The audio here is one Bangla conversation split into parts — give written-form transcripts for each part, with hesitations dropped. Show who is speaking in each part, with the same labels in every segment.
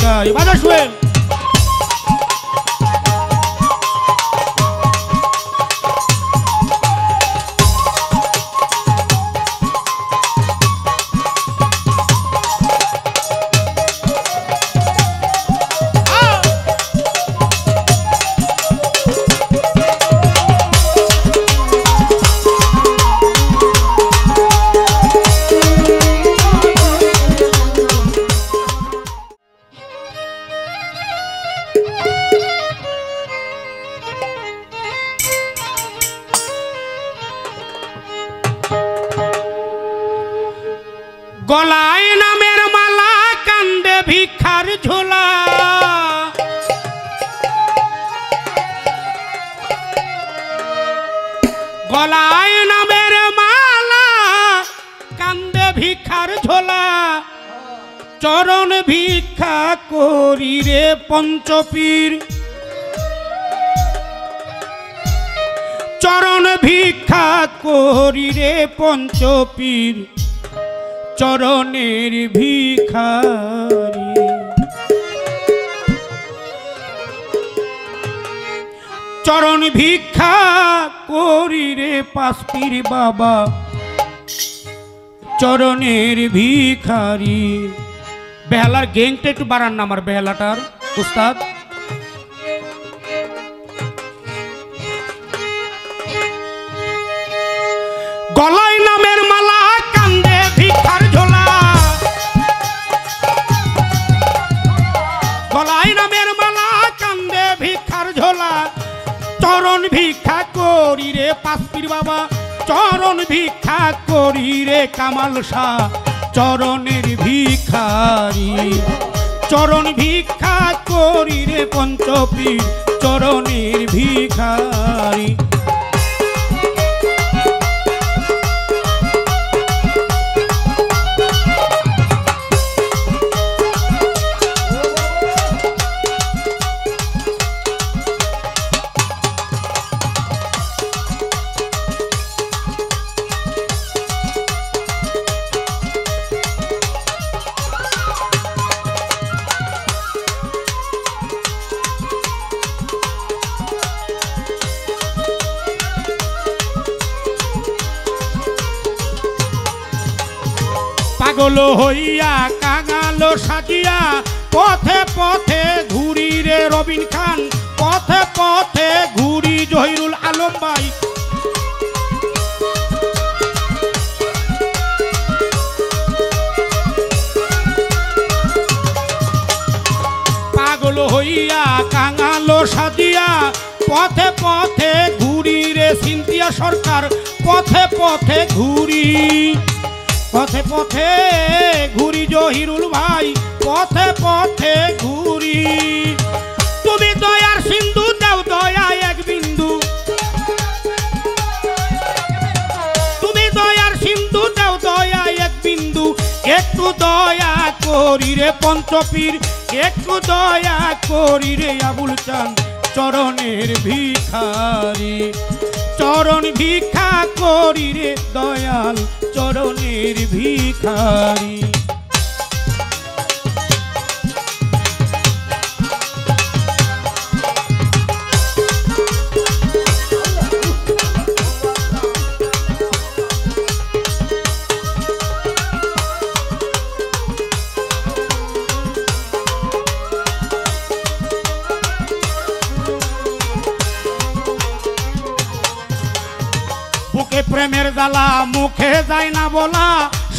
Speaker 1: ভিখারি বাজা শুয়েন গলায় নামের মালা কান্দে ভিক্ষার ঝোলা গলায় নামের মালা কান্দে ভিক্ষার ঝোলা চরণ ভিক্ষা করি রে পঞ্চপীর চরণ ভিক্ষা করি রে পঞ্চপীর চরণের ভিখারি চরণ ভিক্ষা করি রে পাঁচপীর বাবা চরণের ভিখারি বেহালার গেংটা একটু বাড়ান না আমার বেহালাটার উস্তাদ গলায় নামের মালা কান্দে ভিক্ষার ঝোলা গলায় নামের মালা কান্দে ভিক্ষার ঝোলা চরণ ভিক্ষা করি রে পাঁচপীর বাবা চরণ ভিক্ষা করি রে কামাল শাহ চরণের ভিখারি চরণ ভিক্ষা করি রে পঞ্চপীর চরণের ভিখারি পাগল হইয়া কাঙালো সাজিয়া পথে পথে ঘুরি রে রবিন খান পথে পথে ঘুরি জহিরুল আলম ভাই পাগল হইয়া কাঙালো সাজিয়া পথে পথে ঘুরি রে সিন্তিয়া সরকার পথে পথে ঘুরি পথে পথে ঘুরি জহিরুল ভাই পথে পথে ঘুরি তুমি দয়ার সিন্ধু দাও দয়া এক বিন্দু তুমি দয়ার সিন্ধু দাও দয়া এক বিন্দু একটু দয়া করি রে পঞ্চপীর একটু দয়া করি রে আবুল চান চরণের ভিখারি চরণ ভিক্ষা করি রে দয়াল চরণের ভিখারি বুকে প্রেমের জ্বালা মুখে যায় না বলা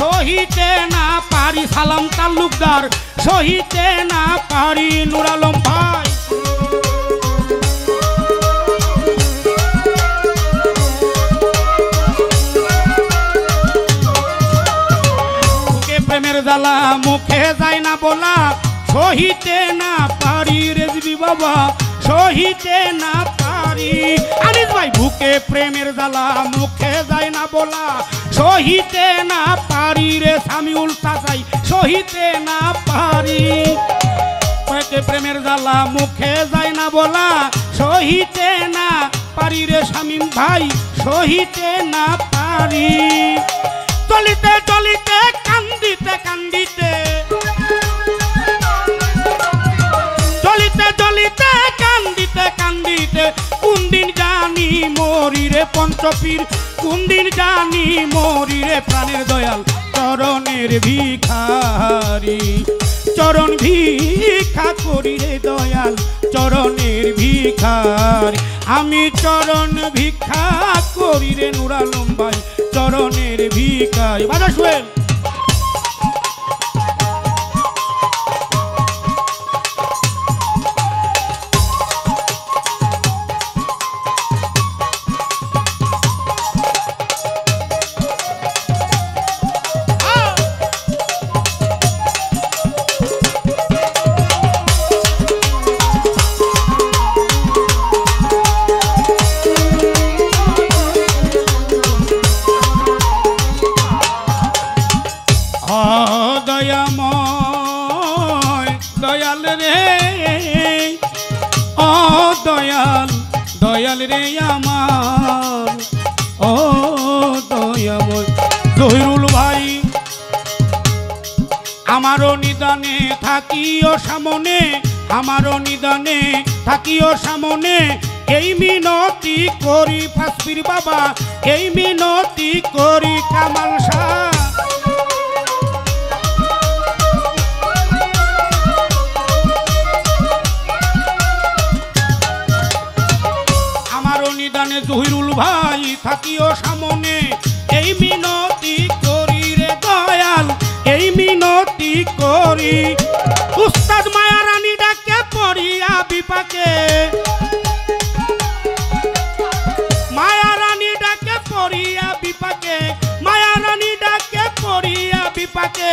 Speaker 1: সহিতে না পারি সালাম তালুকদার সহিতে না পারি নূর আলম ভাই বুকে প্রেমের জ্বালা মুখে যায় না বলা সহিতে না পারি রেজবি বাবা সহিতে না পারি আনিস ভাই বুকে প্রেমের জ্বালা মুখে যায় না বলা সহিতে না পারি রে সামিউল চাচাই সহিতে না পারি বুকে প্রেমের জ্বালা মুখে যায় না বলা সহিতে না পারি রে শামীম ভাই সহিতে না পারি চলিতে চলিতে কান্দিতে কান্দিতে মরি রে পঞ্চপীর কোন দিন জানি মরি রে প্রাণের দয়াল চরণের ভিখারি চরণ ভিক্ষা করি রে দয়াল চরণের ভিখারি আমি চরণ ভিক্ষা করি রে নূর আলম ভাই চরণের ভিখারি বাজা শুয়েন দয়াল রে ও দয়াল দয়াল রে আমার ও দয়াময় জহিরুল ভাই আমারও নিদানে থাকিও সামনে আমারও নিদানে থাকিও সামনে এই মিনতি করি ফাসপির বাবা এই মিনতি করি কামাল শাহ নিদানে জহিরুল ভাই থাকিও সামনে এই মিনতি করি রে দয়াল এই মিনতি করি উস্তাদ মায়া রানী ডাকে পড়িয়া বিপাকে মায়া রানী ডাকে পড়িয়া বিপাকে মায়া রানী ডাকে পড়িয়া বিপাকে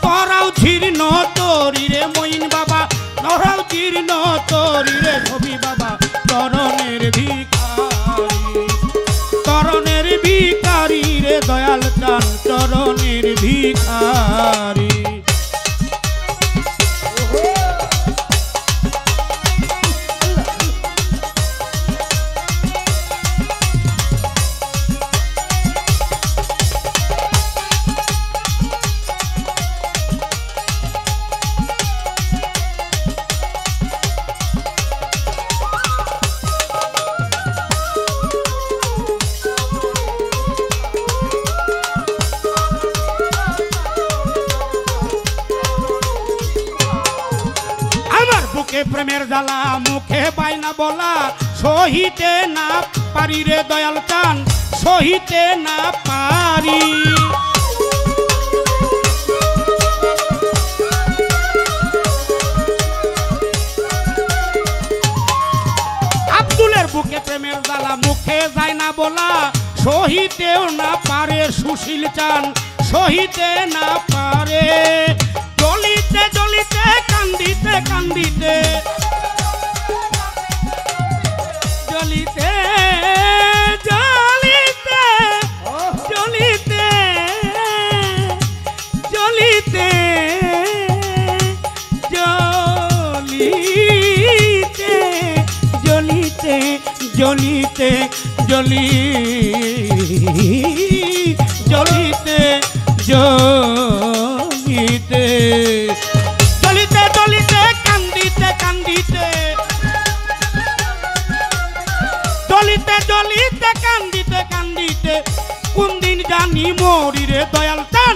Speaker 1: পরাও জীর্ণ তরি রে মইন বাবা নরাও জীর্ণ তরি রে ছবি বাবা চরণের চরণের ভিখারি রে দয়াল চান চরণের ভিখারি প্রেমের জ্বালা মুখে বাইনা বলা সহিতে না পারি রে দয়াল চান সহিতে না পারি আব্দুলের বুকে প্রেমের জ্বালা মুখে যায় না বলা সহিতেও না পারে সুশীল চান সহিতে না পারে জ্বলিতে জ্বলিতে কান্দিতে কান্দিতে জ্বলিতে জ্বলিতে জ্বলিতে জ্বলিতে জ্বলিতে জ্বলিতে জ্বলিতে জ্বলিতে জ্বলিতে জ্বলিতে জ্বলিতে কান্দিতে কান্দিতে জ্বলিতে জ্বলিতে কান্দিতে কান্দিতে কোন দিন জানি মরি রে দয়াল চান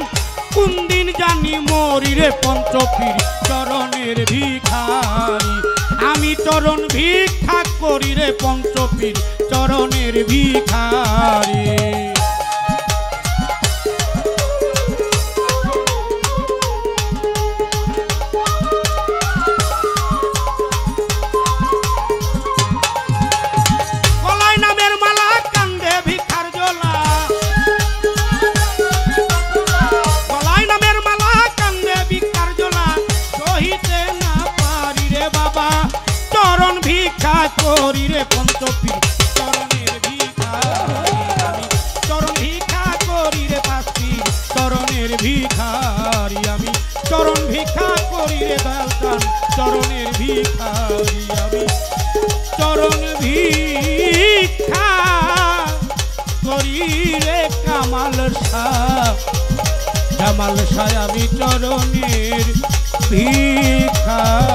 Speaker 1: কোন দিন জানি মরি রে পঞ্চপীর চরণের ভিখারি আমি চরণ ভিক্ষা করি রে পঞ্চপীর চরণের ভিখারি করি রে পঞ্চপীর চরণের ভিখারি আমি চরণ ভিক্ষা করি রে পাঁচপীর চরণের ভিখারি আমি চরণ ভিক্ষা করি রে দয়াল চান চরণের ভিখারি আমি চরণ ভিক্ষা করি রে কামাল শাহ জামাল শাহ আমি চরণের ভিখারি